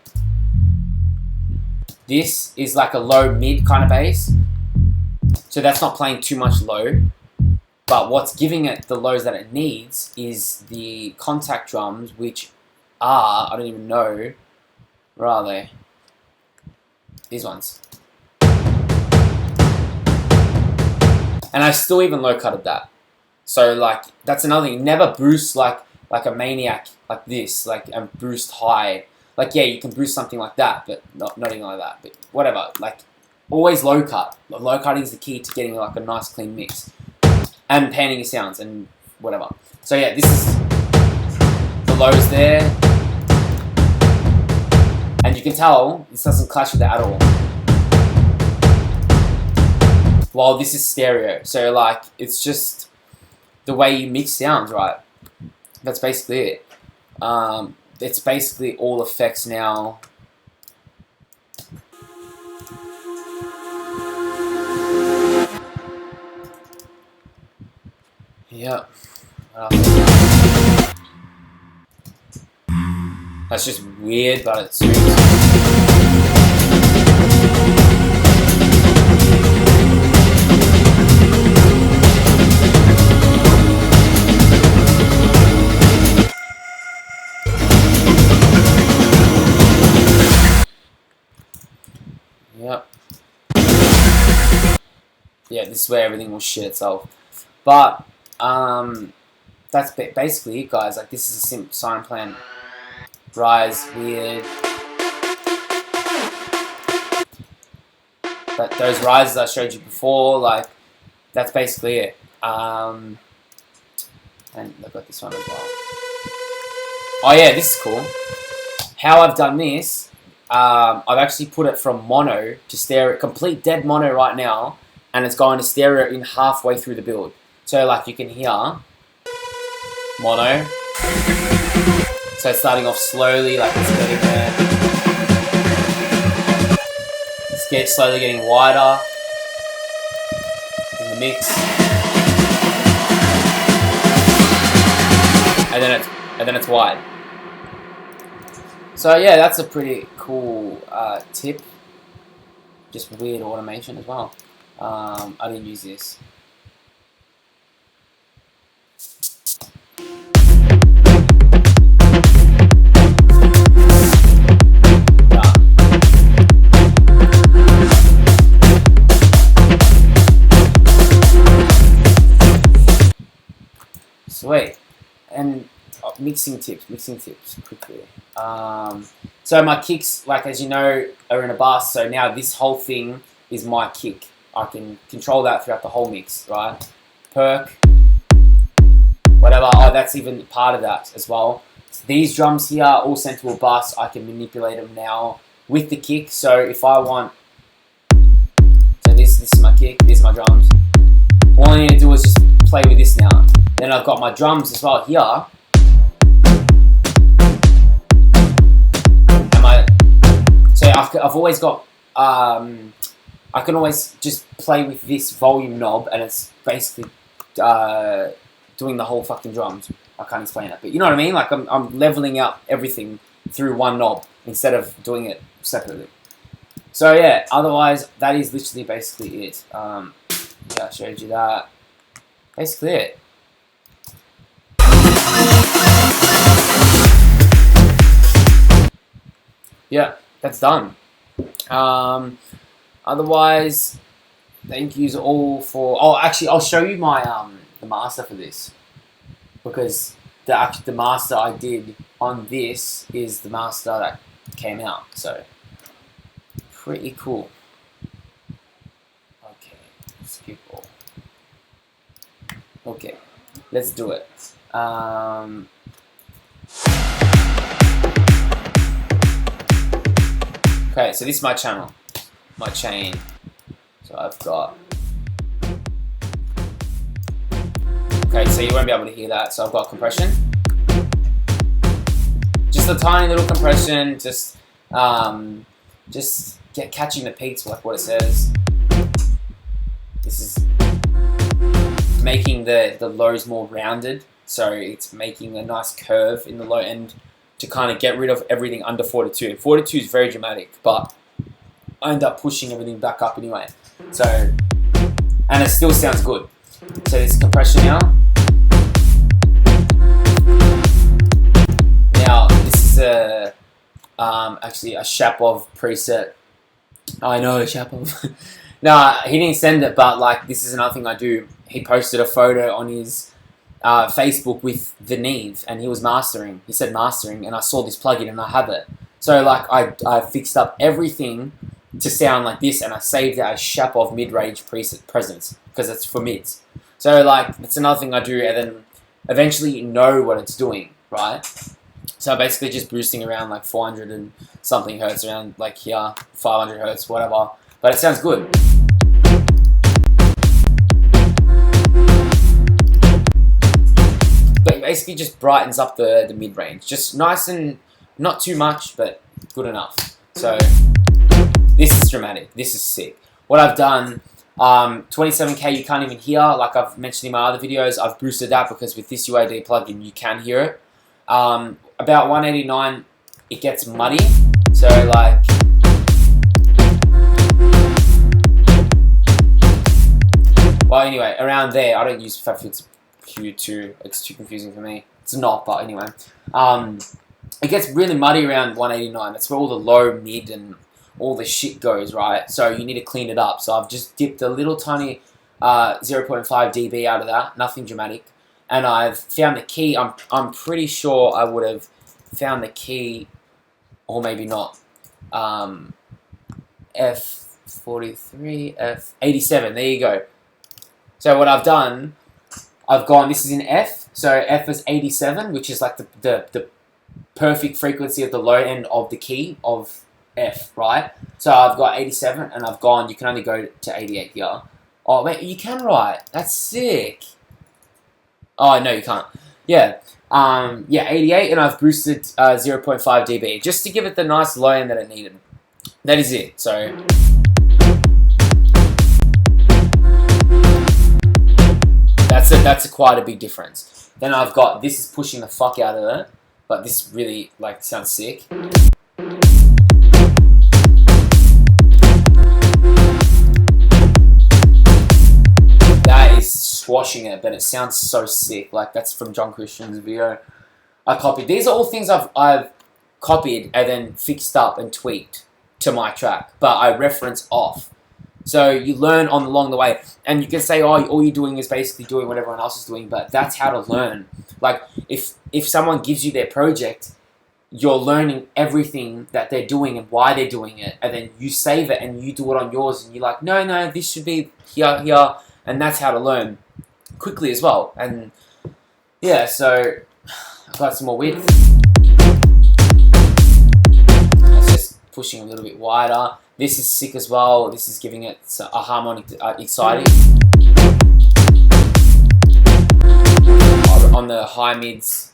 A: This is like a low mid kind of bass. So that's not playing too much low. But what's giving it the lows that it needs is the contact drums, which are, I don't even know, where are they? These ones. And I still even low cutted that. So like, that's another thing. Never boost like a maniac like this, like, and boost high. Like, yeah, you can boost something like that, but not even like that. But whatever, like, always low cut. Low cutting is the key to getting like a nice clean mix. And panning your sounds and whatever. So yeah, this is the lows there. And you can tell this doesn't clash with that at all. While this is stereo. So like, it's just the way you mix sounds, right? That's basically it. It's basically all effects now. Yeah. That's just weird, but it suits. Yep. Yeah, this is where everything will shit itself. But that's basically it, guys. Like, this is a simple sign plan. Rise, weird. But those rises I showed you before, like, that's basically it. And I've got this one as well. Oh yeah, this is cool. How I've done this, I've actually put it from mono to stereo, complete dead mono right now, and it's going to stereo in halfway through the build. So like you can hear mono. So it's starting off slowly, like it's getting there. It's slowly getting wider in the mix. And then it's wide. So yeah, that's a pretty cool tip. Just weird automation as well. I didn't use this. Sweet. And mixing tips quickly. So my kicks, like as you know, are in a bus. So now this whole thing is my kick. I can control that throughout the whole mix, right? Perk, whatever. Oh, that's even part of that as well. So these drums here are all sent to a bus. I can manipulate them now with the kick. So if I want, so this is my kick, these are my drums. All I need to do is just play with this now. Then I've got my drums as well here. So I've always got, I can always just play with this volume knob, and it's basically doing the whole fucking drums. I can't explain it, but you know what I mean? Like I'm leveling out everything through one knob instead of doing it separately. So yeah, otherwise that is literally basically it. Yeah, I showed you that. Basically it. Yeah, that's done. Otherwise, thank yous all for. Oh, actually, I'll show you my the master for this, because the master I did on this is the master that came out. So pretty cool. Okay, skip all. Okay, let's do it. Okay, so this is my channel, my chain. So I've got
B: Okay, so you won't be able to hear that. So I've got compression. Just a tiny little compression, just catching the peaks, like what it says. This is making the lows more rounded, so it's making a nice curve in the low end to kind of get rid of everything under 42. 42 is very dramatic, but I end up pushing everything back up anyway. So, and it still sounds good. So this compression now. Now this is actually a Shapov preset. I know Shapov. No, he didn't send it, but like this is another thing I do. He posted a photo on his Facebook with the Neve, and he was mastering. He said mastering, and I saw this plugin, and I have it. So like I fixed up everything to sound like this, and I saved it as Shapov mid-range preset presence because it's for mids. So like it's another thing I do, and then eventually you know what it's doing, right? So basically just boosting around like 400 and something hertz, around like here 500 hertz, whatever. But it sounds good. But it basically just brightens up the mid-range. Just nice and not too much, but good enough. So this is dramatic. This is sick. What I've done, 27K you can't even hear. Like I've mentioned in my other videos, I've boosted that because with this UAD plugin you can hear it. About 189 it gets muddy. So like well, anyway, around there, I don't use FabFilter Q2. It's too confusing for me. It's not, but anyway. It gets really muddy around 189. That's where all the low, mid, and all the shit goes, right? So you need to clean it up. So I've just dipped a little tiny 0.5 dB out of that. Nothing dramatic. And I've found the key. I'm pretty sure I would have found the key, or maybe not. F43, F87. There you go. So what I've done, I've gone, this is in F, so F is 87, which is like the perfect frequency of the low end of the key of F, right? So I've got 87, and I've gone, you can only go to 88 here. Oh, wait, you can write. That's sick. Oh, no, you can't. Yeah, yeah, 88, and I've boosted 0.5 dB, just to give it the nice low end that it needed. That is it, so that's quite a big difference. Then I've got, this is pushing the fuck out of it, but this really like sounds sick. That is squashing it, but it sounds so sick. Like that's from John Christian's video. I copied. These are all things I've copied and then fixed up and tweaked to my track, but I reference off. So you learn along the way, and you can say, oh, all you're doing is basically doing what everyone else is doing, but that's how to learn. Like, if someone gives you their project, you're learning everything that they're doing and why they're doing it, and then you save it and you do it on yours, and you're like, no, this should be here, and that's how to learn quickly as well. And yeah, so I've got some more width. It's just pushing a little bit wider. This is sick as well. This is giving it a harmonic exciting. On the high mids,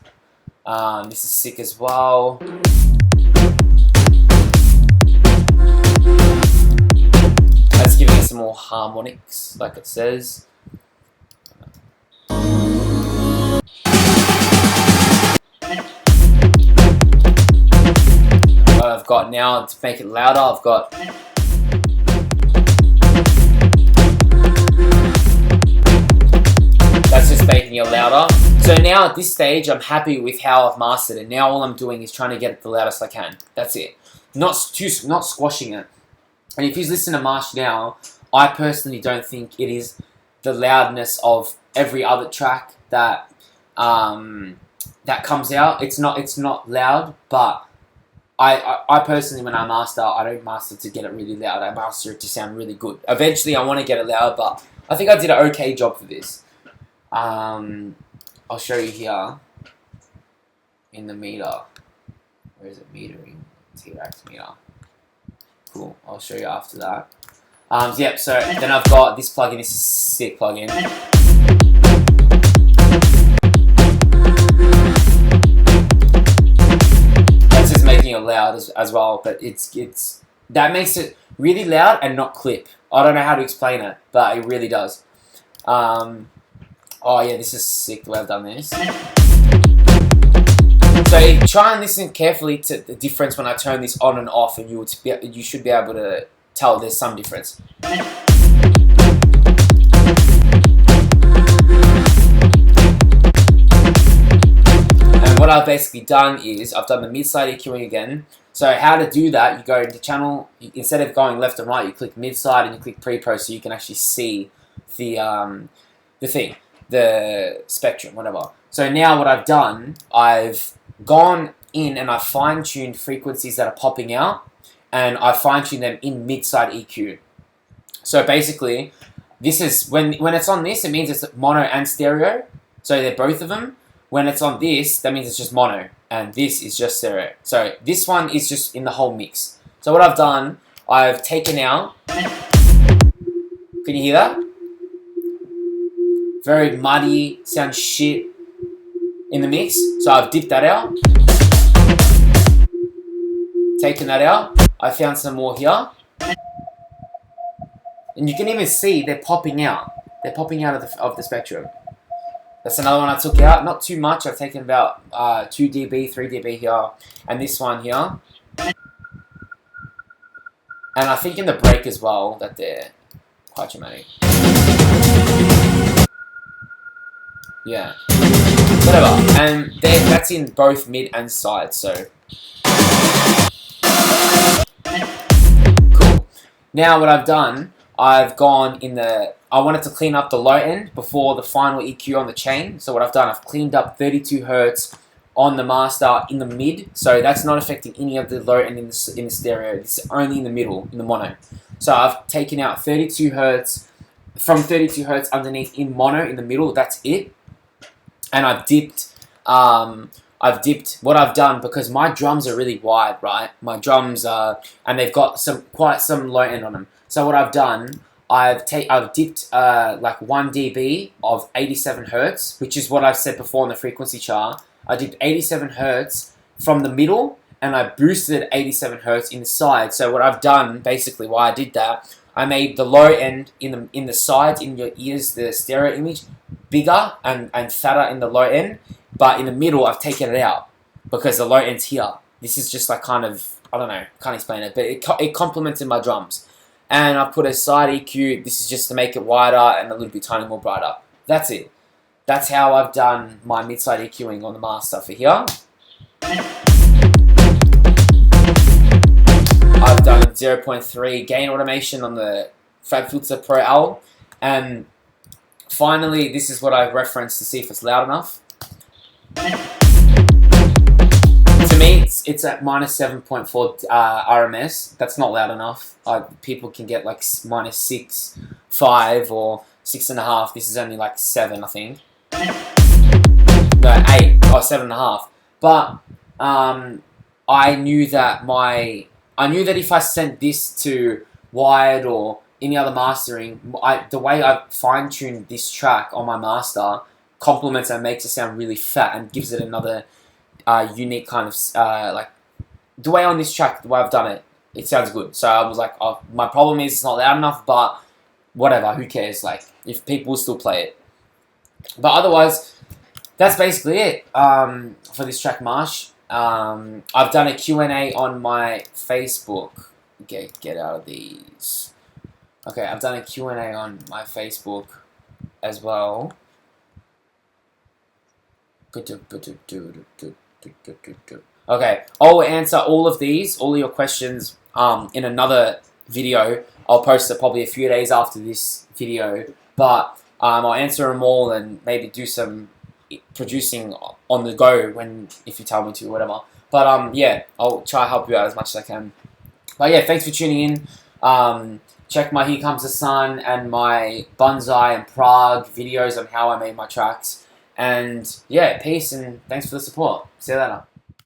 B: this is sick as well. That's giving it some more harmonics, like it says. I've got now, to make it louder, I've got that's just making it louder. So now at this stage, I'm happy with how I've mastered it. Now all I'm doing is trying to get it the loudest I can. That's it. Not squashing it. And if you listen to Marsch now, I personally don't think it is the loudness of every other track that that comes out. It's not loud, but I personally, when I master, I don't master to get it really loud. I master it to sound really good. Eventually, I want to get it loud, but I think I did an okay job for this. I'll show you here in the meter. Where is it? Metering. T-Rex meter. Cool. I'll show you after that. Yep. So then I've got this plugin. This is a sick plugin.
A: loud as well, but it's that makes it really loud and not clip. I don't know how to explain it, but it really does. Oh yeah, this is sick the way I've done this. So try and listen carefully to the difference when I turn this on and off, and you should be able to tell there's some difference. What I've basically done is I've done the mid-side EQing again. So how to do that, you go into channel, instead of going left and right, you click mid-side and you click pre-pro so you can actually see the spectrum, whatever. So now what I've done, I've gone in and I've fine-tuned frequencies that are popping out, and I fine-tuned them in mid-side EQ. So basically, this is, when it's on this, it means it's mono and stereo. So they're both of them. When it's on this, that means it's just mono, and this is just stereo. So this one is just in the whole mix. So what I've done, I've taken out, can you hear that? Very muddy, sounds shit in the mix. So I've dipped that out, taken that out, I found some more here. And you can even see they're popping out. They're popping out of the spectrum. That's another one I took out. Not too much. I've taken about 2 dB, 3 dB here, and this one here. And I think in the break as well that they're quite dramatic. Yeah. Whatever. And that's in both mid and side, so. Cool. Now what I've done, I've gone in the... I wanted to clean up the low end before the final EQ on the chain. So what I've done, I've cleaned up 32 Hertz on the master in the mid. So that's not affecting any of the low end in the stereo. It's only in the middle, in the mono. So I've taken out 32 Hertz from 32 Hertz underneath in mono in the middle. That's it. And I've dipped what I've done, because my drums are really wide, right? My drums are, and they've got quite some low end on them. So what I've done, I've dipped like 1 dB of 87 Hertz, which is what I've said before on the frequency chart. I dipped 87 Hertz from the middle, and I boosted 87 Hertz in the side. So what I've done, basically, why I did that, I made the low end in the sides, in your ears, the stereo image, bigger and fatter in the low end, but in the middle, I've taken it out because the low end's here. This is just like kind of, I don't know, can't explain it, but it complemented my drums. And I've put a side EQ. This is just to make it wider and a little bit tiny more brighter. That's it. That's how I've done my mid-side EQing on the master for here. I've done 0.3 gain automation on the FabFilter Pro L. And finally, this is what I've referenced to see if it's loud enough. To me, it's at minus 7.4 RMS. That's not loud enough. People can get like minus 6, 5, or 6.5. This is only like 7, I think. No, 8 or 7.5. But I knew that if I sent this to Wired or any other mastering, the way I fine-tuned this track on my master complements and makes it sound really fat and gives it another unique kind of like the way on this track, the way I've done it, it sounds good. So I was like, oh, my problem is it's not loud enough, but whatever, who cares? Like, if people will still play it. But otherwise, that's basically it for this track, Marsch. I've done a Q&A on my Facebook. Get out of these. Okay, I've done a Q&A on my Facebook as well. Okay, I'll answer all of your questions in another video. I'll post it probably a few days after this video, but I'll answer them all and maybe do some producing on the go if you tell me to, or whatever. But yeah, I'll try to help you out as much as I can. But yeah, thanks for tuning in. Check my Here Comes the Sun and my Bonsai and Prague videos on how I made my tracks. And yeah, peace and thanks for the support. See you later.